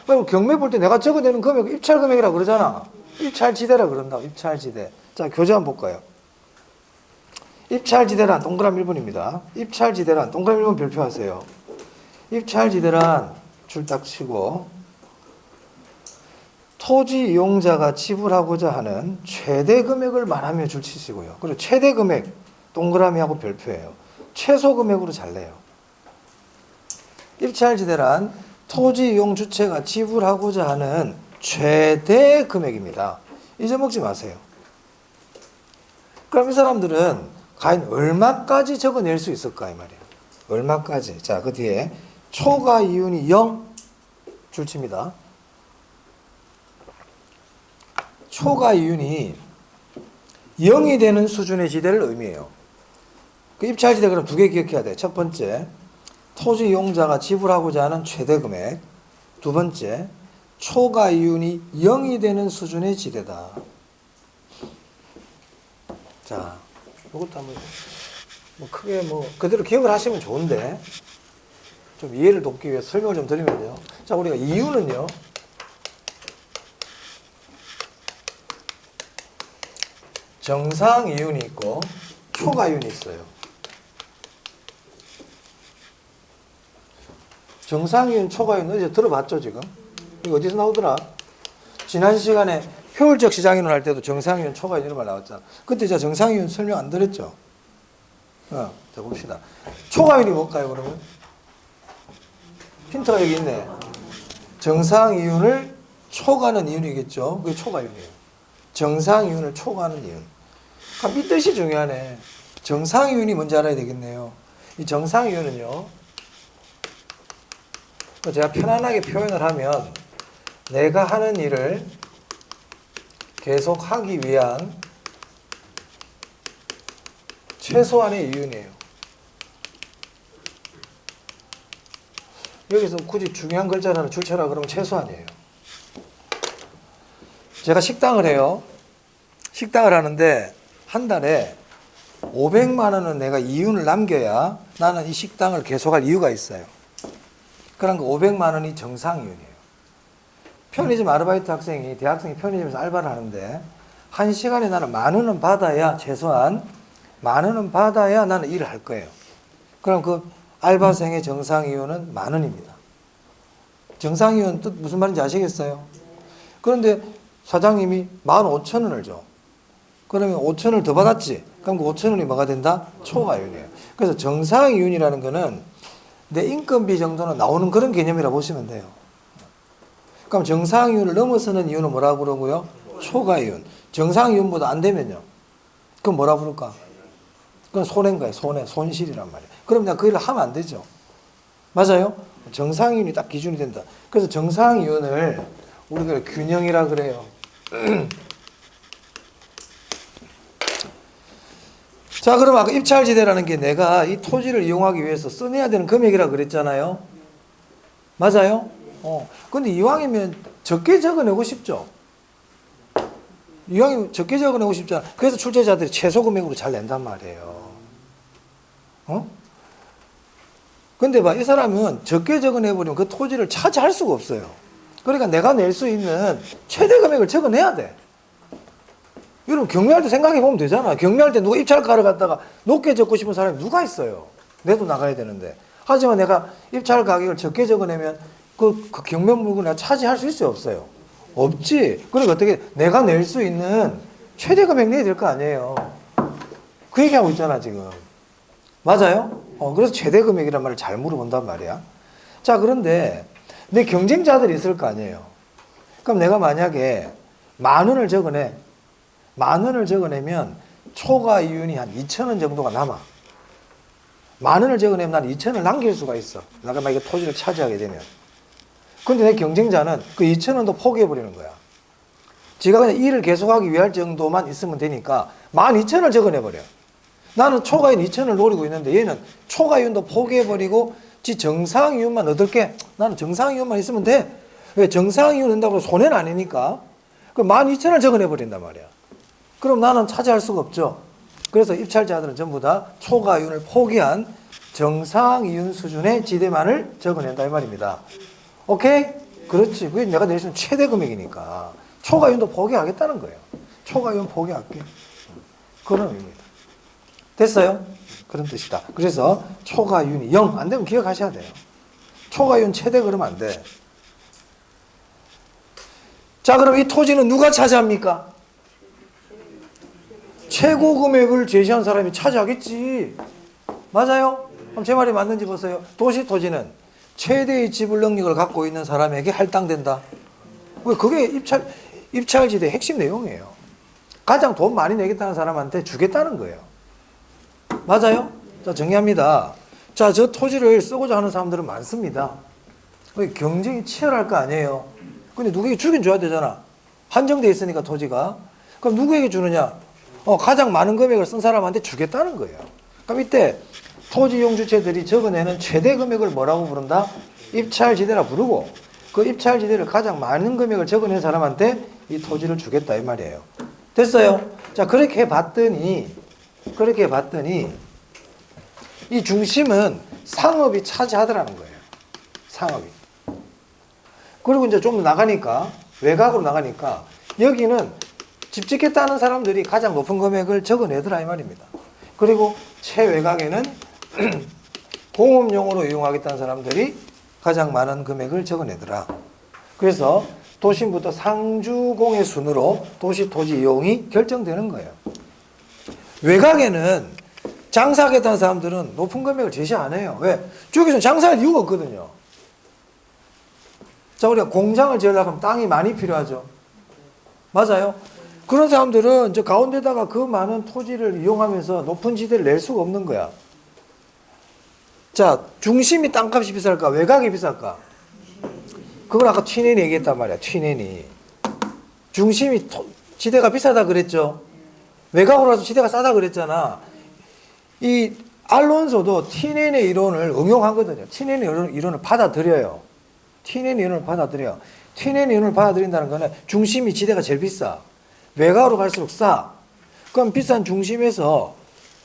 [SPEAKER 1] 그리고 경매 볼 때 내가 적어내는 금액 입찰 금액이라고 그러잖아. 입찰지대라 그런다고. 입찰지대. 자, 교재 한번 볼까요? 입찰지대란 동그라미 1번입니다. 입찰지대란 동그라미 1번 별표하세요. 입찰지대란 줄 딱 치고 토지 이용자가 지불하고자 하는 최대 금액을 말하며 줄 치시고요. 그리고 최대 금액 동그라미하고 별표예요. 최소 금액으로 잘래요. 입찰지대란 토지 이용 주체가 지불하고자 하는 최대 금액입니다. 잊어먹지 마세요. 그럼 이 사람들은 과연 얼마까지 적어낼 수 있을까 이 말이에요. 얼마까지. 자, 그 뒤에 초과 이윤이 0 줄칩니다. 초과 이윤이 0이 되는 수준의 지대를 의미해요. 그 입찰지대 그럼 두 개 기억해야 돼. 첫 번째, 토지 이용자가 지불하고자 하는 최대 금액. 두 번째, 초과 이윤이 0이 되는 수준의 지대다. 자, 이것도 한번 크게 그대로 기억을 하시면 좋은데 좀 이해를 돕기 위해서 설명을 좀 드리면요. 자, 우리가 이윤은요. 정상 이윤이 있고 초과 이윤이 있어요. 정상 이윤, 초과 이윤 어제 들어봤죠 지금? 이거 어디서 나오더라? 지난 시간에 효율적 시장이론 할 때도 정상 이윤, 초과 이윤 이런 말 나왔잖아. 그때 제가 정상 이윤 설명 안 드렸죠? 자 봅시다. 초과 이윤이 뭘까요 그러면? 힌트가 여기 있네. 정상 이윤을 초과하는 이윤이겠죠? 그게 초과 이윤이에요. 정상 이윤을 초과하는 이윤. 그럼 이 뜻이 중요하네. 정상 이윤이 뭔지 알아야 되겠네요. 이 정상 이윤은요. 제가 편안하게 표현을 하면 내가 하는 일을 계속 하기 위한 최소한의 이윤이에요. 여기서 굳이 중요한 글자를 하나 줄쳐라 그러면 최소한이에요. 제가 식당을 해요. 식당을 하는데 한 달에 500만 원은 내가 이윤을 남겨야 나는 이 식당을 계속할 이유가 있어요. 그러니까 500만 원이 정상 이윤이에요. 편의점 아르바이트 학생이 대학생이 편의점에서 알바를 하는데 한 시간에 나는 10,000원은 받아야 최소한 10,000원은 받아야 나는 일을 할 거예요. 그럼 그 알바생의 정상 이윤은 10,000원입니다. 정상 이윤 뜻 무슨 말인지 아시겠어요? 그런데 사장님이 15,000원을 줘. 그러면 5,000원을 더 받았지. 그럼 그 5,000원이 뭐가 된다? 초과 이윤이에요. 그래서 정상 이윤이라는 거는 내 인건비 정도는 나오는 그런 개념이라 보시면 돼요. 그럼 정상 이윤을 넘어서는 이윤은 뭐라고 그러고요? 초과 이윤. 정상 이윤보다 안 되면요. 그럼 뭐라 부를까? 그건 손해인 거예요. 손실이란 말이에요. 그럼 내가 그 일을 하면 안 되죠. 맞아요? 정상 이윤이 딱 기준이 된다. 그래서 정상 이윤을 우리가 균형이라 그래요. 자, 그럼 아까 입찰지대라는 게 내가 이 토지를 이용하기 위해서 써내야 되는 금액이라 그랬잖아요. 맞아요? 근데 이왕이면 적게 적어내고 싶죠. 이왕이면 적게 적어내고 싶잖아. 그래서 출제자들이 최소 금액으로 잘 낸단 말이에요. 근데 봐, 이 사람은 적게 적어내버리면 그 토지를 차지할 수가 없어요. 그러니까 내가 낼 수 있는 최대 금액을 적어내야 돼. 여러분 경매할 때 생각해 보면 되잖아. 경매할 때 누가 입찰가를 갖다가 높게 적고 싶은 사람이 누가 있어요. 내도 나가야 되는데. 하지만 내가 입찰 가격을 적게 적어내면 그 경매 물건을 내가 차지할 수 있어요, 없어요? 없지. 그러니까 어떻게 내가 낼 수 있는 최대 금액 내야 될 거 아니에요. 그 얘기하고 있잖아 지금. 맞아요? 그래서 최대 금액이란 말을 잘 물어본단 말이야. 자, 그런데 내 경쟁자들이 있을 거 아니에요. 그럼 내가 만약에 10,000원을 적어내. 10,000원을 적어내면 초과 이윤이 한 2,000원 정도가 남아. 10,000원을 적어내면 난 2,000원을 남길 수가 있어. 내가 만약에 토지를 차지하게 되면. 근데 내 경쟁자는 그 2,000원도 포기해버리는 거야. 지가 그냥 일을 계속하기 위할 정도만 있으면 되니까 12,000원을 적어내버려. 나는 초과 이윤 2,000원을 노리고 있는데 얘는 초과 이윤도 포기해버리고 지 정상 이윤만 얻을게. 나는 정상 이윤만 있으면 돼. 왜? 정상 이윤 넣는다고 손해는 아니니까. 그 12,000원을 적어내버린단 말이야. 그럼 나는 차지할 수가 없죠. 그래서 입찰자들은 전부 다 초과 이윤을 포기한 정상 이윤 수준의 지대만을 적어낸다 이 말입니다. 오케이? 그렇지. 그게 내가 낼 수 있는 최대 금액이니까. 초과이윤도 포기하겠다는 거예요. 초과이윤 포기할게. 그런 의미입니다. 됐어요? 그런 뜻이다. 그래서 초과이윤이 0 안 되면 기억하셔야 돼요. 초과이윤 최대 그러면 안 돼. 자, 그럼 이 토지는 누가 차지합니까? 최고 금액을 제시한 사람이 차지하겠지. 맞아요? 그럼 제 말이 맞는지 보세요. 도시 토지는 최대의 지불 능력을 갖고 있는 사람에게 할당된다. 왜? 그게 입찰지대의 핵심 내용이에요. 가장 돈 많이 내겠다는 사람한테 주겠다는 거예요. 맞아요? 자, 정리합니다. 자, 저 토지를 쓰고자 하는 사람들은 많습니다. 경쟁이 치열할 거 아니에요. 근데 누구에게 주긴 줘야 되잖아. 한정돼 있으니까 토지가. 그럼 누구에게 주느냐? 가장 많은 금액을 쓴 사람한테 주겠다는 거예요. 그럼 이때 토지 이용 주체들이 적어내는 최대 금액을 뭐라고 부른다? 입찰지대라 부르고, 그 입찰지대를 가장 많은 금액을 적어낸 사람한테 이 토지를 주겠다 이 말이에요. 됐어요? 자, 그렇게 봤더니 이 중심은 상업이 차지하더라는 거예요. 상업이. 그리고 이제 좀 나가니까, 외곽으로 나가니까 여기는 집 짓겠다는 사람들이 가장 높은 금액을 적어내더라 이 말입니다. 그리고 최외곽에는 공업용으로 이용하겠다는 사람들이 가장 많은 금액을 적어내더라. 그래서 도심부터 상주공의 순으로 도시 토지 이용이 결정되는 거예요. 외곽에는 장사하겠다는 사람들은 높은 금액을 제시 안 해요. 왜? 저기서 장사할 이유가 없거든요. 자, 우리가 공장을 지으려고 하면 땅이 많이 필요하죠. 맞아요? 그런 사람들은 저 가운데다가 그 많은 토지를 이용하면서 높은 지대를 낼 수가 없는 거야. 자, 중심이 땅값이 비쌀까? 외곽이 비쌀까? 그걸 아까 튀넨이 얘기했단 말이야. 튀넨이. 중심이 지대가 비싸다 그랬죠. 외곽으로 와서 지대가 싸다 그랬잖아. 이 알론소도 튀넨의 이론을 응용하거든요. 튀넨의 이론을 받아들여요. 튀넨의 이론을 받아들여. 튀넨의 이론을 받아들인다는 거는 중심이 지대가 제일 비싸. 외곽으로 갈수록 싸. 그럼 비싼 중심에서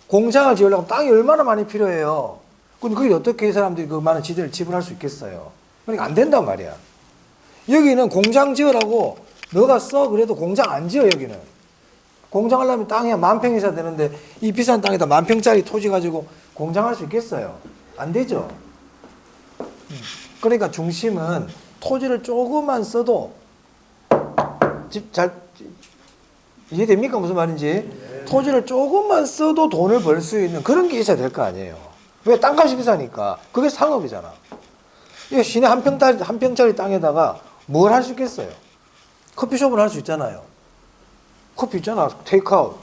[SPEAKER 1] 공장을 지으려면 땅이 얼마나 많이 필요해요. 근데 그게 어떻게 이 사람들이 그 많은 지대를 지불할 수 있겠어요. 그러니까 안 된단 말이야. 여기는 공장 지으라고 너가 써 그래도 공장 안 지어. 여기는 공장 하려면 땅이 한 10,000평 이상 되는데 이 비싼 땅에다 10,000평짜리 토지 가지고 공장할 수 있겠어요? 안 되죠. 그러니까 중심은 토지를 조금만 써도 이해됩니까? 무슨 말인지? 토지를 조금만 써도 돈을 벌 수 있는 그런 게 있어야 될 거 아니에요. 왜? 땅값이 비싸니까. 그게 상업이잖아. 이거 시내 한 평짜리 땅에다가 뭘 할 수 있겠어요? 커피숍을 할 수 있잖아요. 커피 있잖아. 테이크아웃.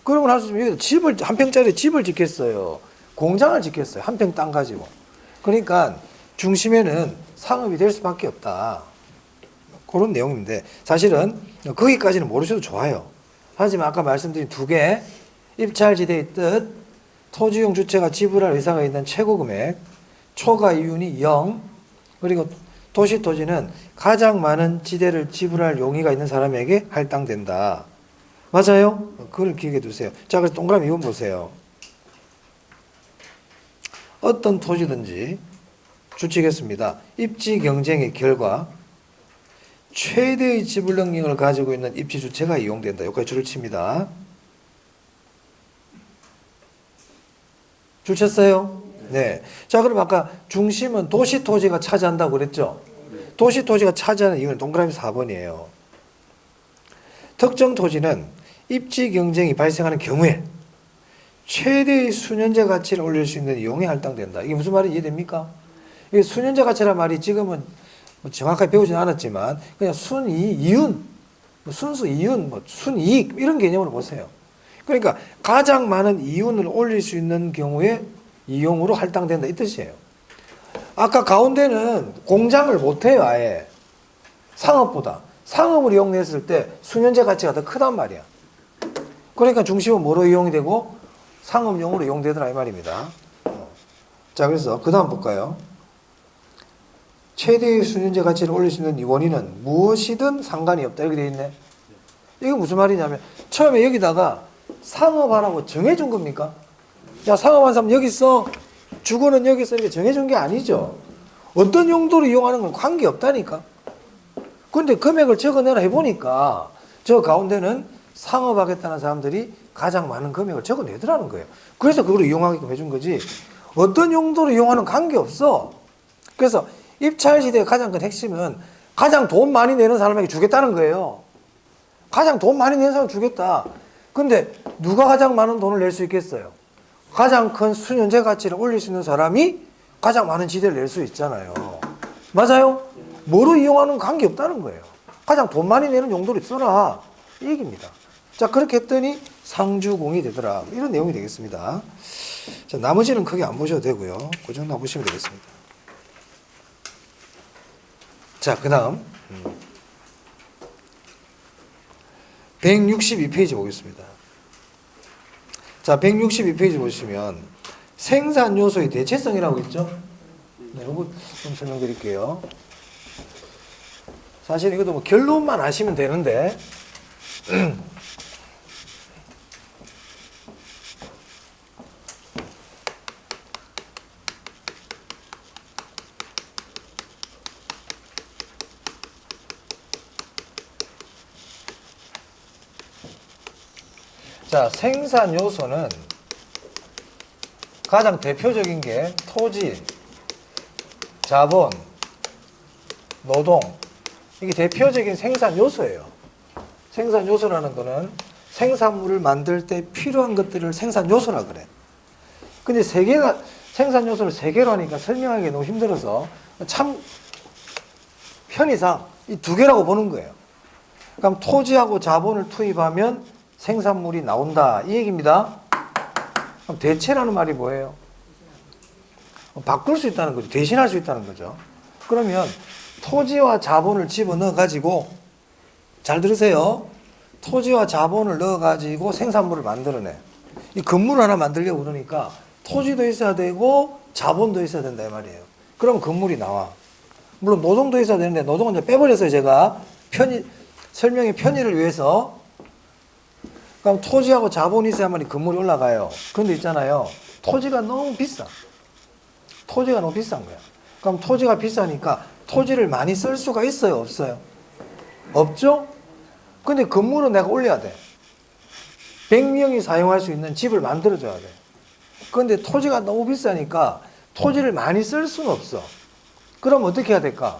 [SPEAKER 1] 그런 걸 할 수 있으면 여기다 한 평짜리 집을 짓겠어요. 공장을 짓겠어요. 한 평 땅 가지고. 그러니까 중심에는 상업이 될 수밖에 없다. 그런 내용인데 사실은 거기까지는 모르셔도 좋아요. 하지만 아까 말씀드린 두 개, 입찰지대의 뜻, 토지용 주체가 지불할 의사가 있는 최고 금액, 초과 이윤이 0, 그리고 도시 토지는 가장 많은 지대를 지불할 용의가 있는 사람에게 할당된다. 맞아요? 그걸 기억해 두세요. 자, 그래서 동그라미 2번 보세요. 어떤 토지든지 주치겠습니다. 입지 경쟁의 결과 최대의 지불 능력을 가지고 있는 입지 주체가 이용된다. 여기까지 줄을 칩니다. 줄 쳤어요? 네. 자, 그럼 아까 중심은 도시 토지가 차지한다고 그랬죠? 도시 토지가 차지하는 이유는 동그라미 4번이에요. 특정 토지는 입지 경쟁이 발생하는 경우에 최대의 순현재 가치를 올릴 수 있는 이용에 할당된다. 이게 무슨 말인지 이해됩니까? 이 순현재 가치란 말이 지금은 정확하게 배우지는 않았지만 그냥 이윤, 순수 이윤, 순이익 이런 개념으로 보세요. 그러니까 가장 많은 이윤을 올릴 수 있는 경우에 이용으로 할당된다 이 뜻이에요. 아까 가운데는 공장을 못해요. 아예 상업보다. 상업을 이용했을 때 순현재 가치가 더 크단 말이야. 그러니까 중심은 뭐로 이용이 되고 상업용으로 이용되더라 이 말입니다. 자, 그래서 그 다음 볼까요? 최대의 순현재 가치를 올릴 수 있는 원인은 무엇이든 상관이 없다 이렇게 되어 있네. 이게 무슨 말이냐면 처음에 여기다가 상업하라고 정해준 겁니까? 야, 상업한 사람 여기 있어, 주거는 여기 있어 이렇게 정해준 게 아니죠. 어떤 용도로 이용하는 건 관계없다니까. 근데 금액을 적어내라 해보니까 저 가운데는 상업하겠다는 사람들이 가장 많은 금액을 적어내더라는 거예요. 그래서 그걸 이용하게끔 해준 거지 어떤 용도로 이용하는 관계없어. 그래서 입찰 시대의 가장 큰 핵심은 가장 돈 많이 내는 사람에게 주겠다는 거예요. 가장 돈 많이 내는 사람 주겠다. 근데 누가 가장 많은 돈을 낼 수 있겠어요? 가장 큰 수년제 가치를 올릴 수 있는 사람이 가장 많은 지대를 낼 수 있잖아요. 맞아요? 뭐로 이용하는 관계없다는 거예요. 가장 돈 많이 내는 용도로 써라. 이 얘기입니다. 자, 그렇게 했더니 상주공이 되더라. 이런 내용이 되겠습니다. 자, 나머지는 크게 안 보셔도 되고요. 그 정도 보시면 되겠습니다. 자, 그 다음 162페이지 보겠습니다. 자, 162페이지 보시면 생산 요소의 대체성이라고 있죠? 네, 이거 좀 설명드릴게요. 사실 이것도 뭐 결론만 아시면 되는데 자, 생산 요소는 가장 대표적인 게 토지, 자본, 노동, 이게 대표적인 생산 요소예요. 생산 요소라는 거는 생산물을 만들 때 필요한 것들을 생산 요소라 그래. 근데 생산 요소를 세 개로 하니까 설명하기 너무 힘들어서 참 편의상 이 두 개라고 보는 거예요. 그럼 토지하고 자본을 투입하면 생산물이 나온다. 이 얘기입니다. 그럼 대체라는 말이 뭐예요? 바꿀 수 있다는 거죠. 대신할 수 있다는 거죠. 그러면 토지와 자본을 집어넣어 가지고 잘 들으세요. 토지와 자본을 넣어 가지고 생산물을 만들어내. 이 건물 하나 만들려고 그러니까 토지도 있어야 되고 자본도 있어야 된다 이 말이에요. 그럼 건물이 나와. 물론 노동도 있어야 되는데 노동은 이제 빼버렸어요. 제가 설명의 편의를 위해서. 그럼 토지하고 자본이 있어야만 건물이 올라가요. 그런데 있잖아요. 토지가 너무 비싸. 토지가 너무 비싼 거야. 그럼 토지가 비싸니까 토지를 많이 쓸 수가 있어요? 없어요? 없죠? 근데 건물은 내가 올려야 돼. 100명이 사용할 수 있는 집을 만들어줘야 돼. 그런데 토지가 너무 비싸니까 토지를 많이 쓸 수는 없어. 그럼 어떻게 해야 될까?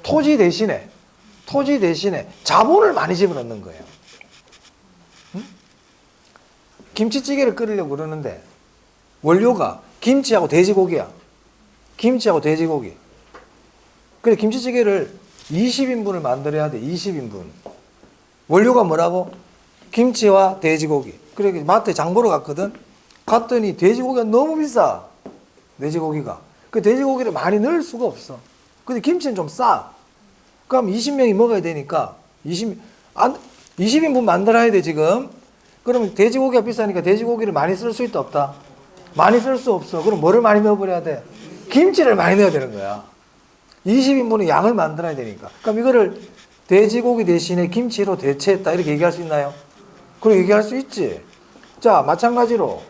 [SPEAKER 1] 토지 대신에 자본을 많이 집어넣는 거예요. 응? 김치찌개를 끓이려고 그러는데 원료가 김치하고 돼지고기야. 김치하고 돼지고기. 그래 김치찌개를 20인분을 만들어야 돼. 20인분. 원료가 뭐라고? 김치와 돼지고기. 그래 마트에 장 보러 갔거든. 갔더니 돼지고기가 너무 비싸. 돼지고기가. 그 돼지고기를 많이 넣을 수가 없어. 근데 김치는 좀 싸. 그럼 20명이 먹어야 되니까 20인분 만들어야 돼 지금. 그러면 돼지고기가 비싸니까 돼지고기를 많이 쓸 수 있다 없다? 많이 쓸 수 없어. 그럼 뭐를 많이 넣어버려야 돼? 김치를 많이 넣어야 되는 거야. 20인분의 양을 만들어야 되니까. 그럼 이거를 돼지고기 대신에 김치로 대체했다 이렇게 얘기할 수 있나요? 그렇게 얘기할 수 있지. 자, 마찬가지로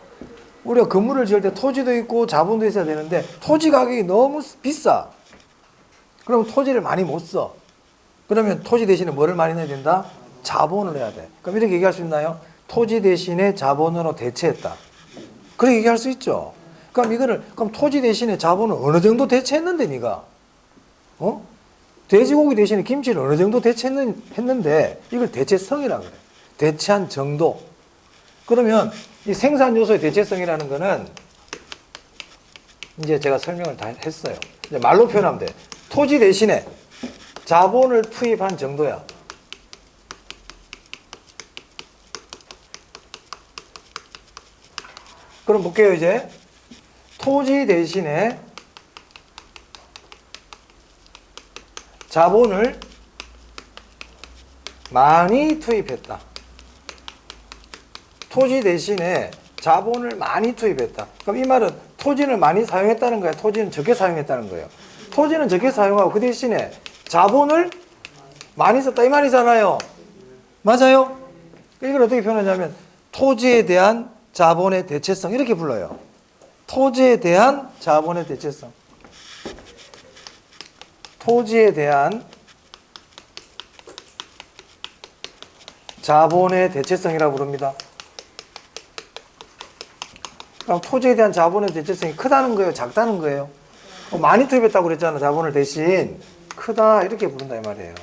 [SPEAKER 1] 우리가 건물을 지을 때 토지도 있고 자본도 있어야 되는데 토지 가격이 너무 비싸. 그럼 토지를 많이 못 써. 그러면 토지 대신에 뭐를 많이 넣어야 된다? 자본을 해야 돼. 그럼 이렇게 얘기할 수 있나요? 토지 대신에 자본으로 대체했다. 그렇게 얘기할 수 있죠. 그럼 토지 대신에 자본을 어느 정도 대체했는데 네가 돼지고기 대신에 김치를 어느 정도 대체했는데 이걸 대체성이라고 그래. 대체한 정도. 그러면 이 생산 요소의 대체성이라는 거는 이제 제가 설명을 다 했어요. 이제 말로 표현하면 돼. 토지 대신에 자본을 투입한 정도야. 그럼 볼게요, 이제. 토지 대신에 자본을 많이 투입했다. 토지 대신에 자본을 많이 투입했다. 그럼 이 말은 토지를 많이 사용했다는 거야? 토지는 적게 사용했다는 거예요? 토지는 적게 사용하고 그 대신에 자본을 많이 썼다 이 말이잖아요. 맞아요? 이걸 어떻게 표현하냐면 토지에 대한 자본의 대체성 이렇게 불러요. 토지에 대한 자본의 대체성. 토지에 대한 자본의 대체성이라고 부릅니다. 그럼 토지에 대한 자본의 대체성이 크다는 거예요? 작다는 거예요? 많이 투입했다고 그랬잖아. 자본을 대신 크다 이렇게 부른다 이 말이에요.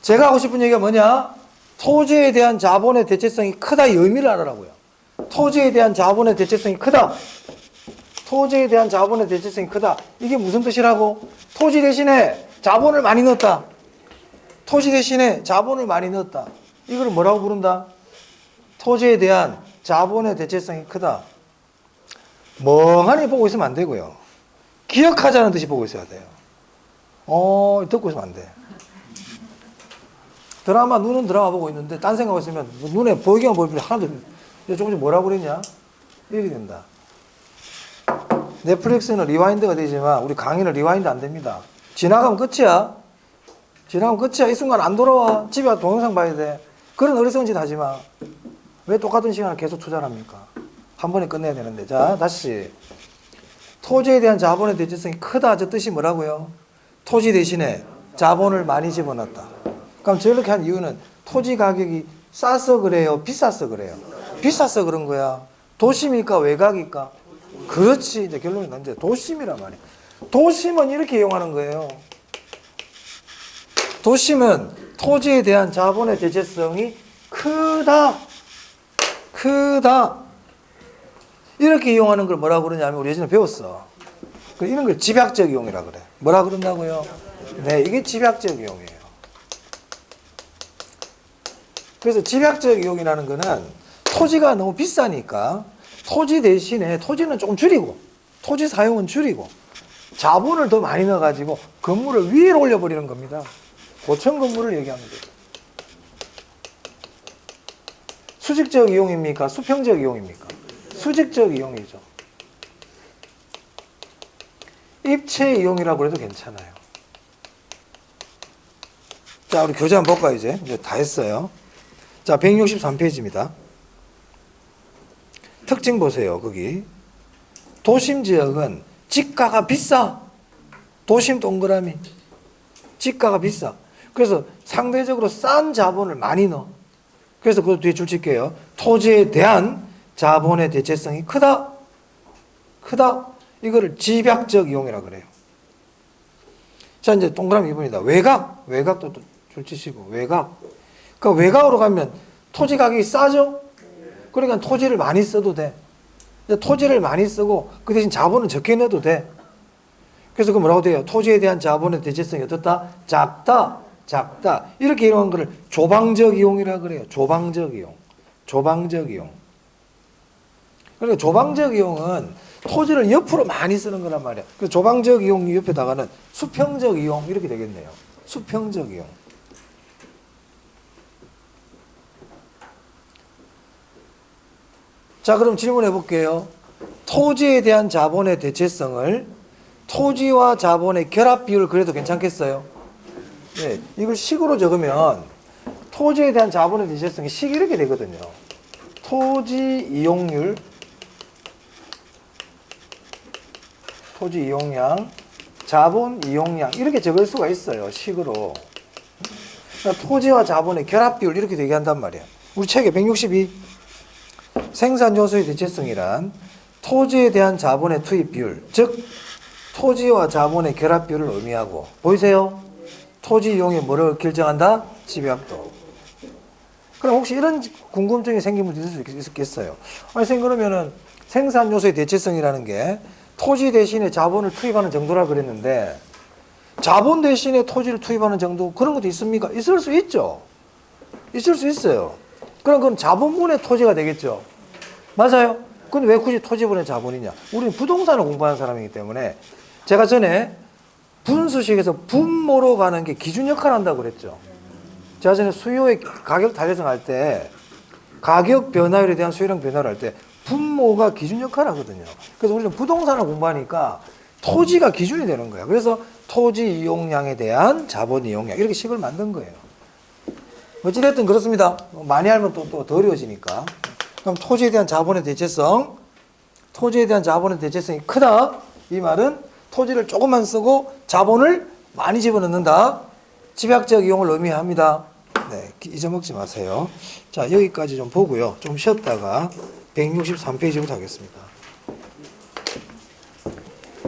[SPEAKER 1] 제가 하고 싶은 얘기가 뭐냐? 토지에 대한 자본의 대체성이 크다 이 의미를 알아라고요. 토지에 대한 자본의 대체성이 크다. 토지에 대한 자본의 대체성이 크다. 이게 무슨 뜻이라고? 토지 대신에 자본을 많이 넣었다. 토지 대신에 자본을 많이 넣었다. 이걸 뭐라고 부른다? 토지에 대한 자본의 대체성이 크다. 멍하니 보고 있으면 안 되고요. 기억하자는 듯이 보고 있어야 돼요. 듣고 있으면 안 돼. 눈은 드라마 보고 있는데 딴 생각하고 있으면 눈에 보이기만 보이면 하나도 조금씩 뭐라고 그랬냐? 이렇게 된다. 넷플릭스는 리와인드가 되지만 우리 강의는 리와인드 안 됩니다. 지나가면 끝이야. 이 순간 안 돌아와. 집에 와서 동영상 봐야 돼. 그런 어리석은 짓 하지 마. 왜 똑같은 시간을 계속 투자를 합니까? 한 번에 끝내야 되는데. 자, 다시. 토지에 대한 자본의 대체성이 크다. 저 뜻이 뭐라고요? 토지 대신에 자본을 많이 집어넣었다. 그럼 저렇게 한 이유는 토지 가격이 싸서 그래요? 비싸서 그래요? 비싸서 그런 거야. 도심일까? 외곽일까? 그렇지. 이제 결론이 난데 도심이란 말이야. 도심은 이렇게 이용하는 거예요. 도심은 토지에 대한 자본의 대체성이 크다. 이렇게 이용하는 걸 뭐라고 그러냐면 우리 예전에 배웠어. 이런 걸 집약적 이용이라 그래. 뭐라 그런다고요? 네, 이게 집약적 이용이에요. 그래서 집약적 이용이라는 거는 토지가 너무 비싸니까 토지 대신에 토지는 조금 줄이고 토지 사용은 줄이고 자본을 더 많이 넣어가지고 건물을 위로 올려버리는 겁니다. 고층 건물을 얘기하는 거예요. 수직적 이용입니까? 수평적 이용입니까? 수직적 이용이죠. 입체 이용이라고 해도 괜찮아요. 자, 우리 교재 한번 볼까요, 이제 다 했어요. 자, 163페이지입니다. 특징 보세요, 거기. 도심 지역은 지가가 비싸. 도심 동그라미. 지가가 비싸. 그래서 상대적으로 싼 자본을 많이 넣어. 그래서 그 뒤에 줄 칠게요. 토지에 대한 자본의 대체성이 크다. 이거를 집약적 이용이라고 그래요. 자, 이제 동그라미 2번이다. 외곽도 줄 치시고, 외곽. 그러니까 외곽으로 가면 토지 가격이 싸죠? 그러니까 토지를 많이 써도 돼. 토지를 많이 쓰고 그 대신 자본은 적게 내도 돼. 그래서 그 뭐라고 돼요? 토지에 대한 자본의 대체성이 어떻다? 작다. 이렇게 이용한 거를 조방적 이용이라고 그래요. 조방적 이용. 그러니까 조방적 이용은 토지를 옆으로 많이 쓰는 거란 말이야. 그래서 조방적 이용 옆에다가는 수평적 이용 이렇게 되겠네요. 수평적 이용. 자, 그럼 질문해 볼게요. 토지에 대한 자본의 대체성을 토지와 자본의 결합 비율을 그래도 괜찮겠어요? 네, 이걸 식으로 적으면 토지에 대한 자본의 대체성이 식이 이렇게 되거든요. 토지 이용률, 토지 이용량, 자본 이용량 이렇게 적을 수가 있어요. 식으로. 그러니까 토지와 자본의 결합 비율 이렇게 되게 한단 말이에요. 우리 책에 162 생산 요소의 대체성이란 토지에 대한 자본의 투입 비율, 즉 토지와 자본의 결합 비율을 의미하고, 보이세요? 토지 이용이 뭐를 결정한다? 집약도. 그럼 혹시 이런 궁금증이 생기면 있을 수 있겠어요. 아니, 선생님, 그러면은 생산 요소의 대체성이라는 게 토지 대신에 자본을 투입하는 정도라 그랬는데 자본 대신에 토지를 투입하는 정도 그런 것도 있습니까? 있을 수 있죠. 있을 수 있어요. 그럼 그건 자본분의 토지가 되겠죠. 맞아요. 근데 왜 굳이 토지분의 자본이냐? 우리는 부동산을 공부하는 사람이기 때문에 제가 전에 분수식에서 분모로 가는 게 기준 역할을 한다고 그랬죠. 제가 전에 수요의 가격 달성할 때 가격 변화율에 대한 수요량 변화를 할 때 분모가 기준 역할을 하거든요. 그래서 우리는 부동산을 공부하니까 토지가 기준이 되는 거야. 그래서 토지 이용량에 대한 자본 이용량 이렇게 식을 만든 거예요. 어찌됐든 그렇습니다. 많이 알면 또 더 어려워지니까. 그럼 토지에 대한 자본의 대체성이 크다. 이 말은 토지를 조금만 쓰고 자본을 많이 집어넣는다. 집약적 이용을 의미합니다. 네, 잊어먹지 마세요. 자, 여기까지 좀 보고요. 좀 쉬었다가 163페이지부터 하겠습니다.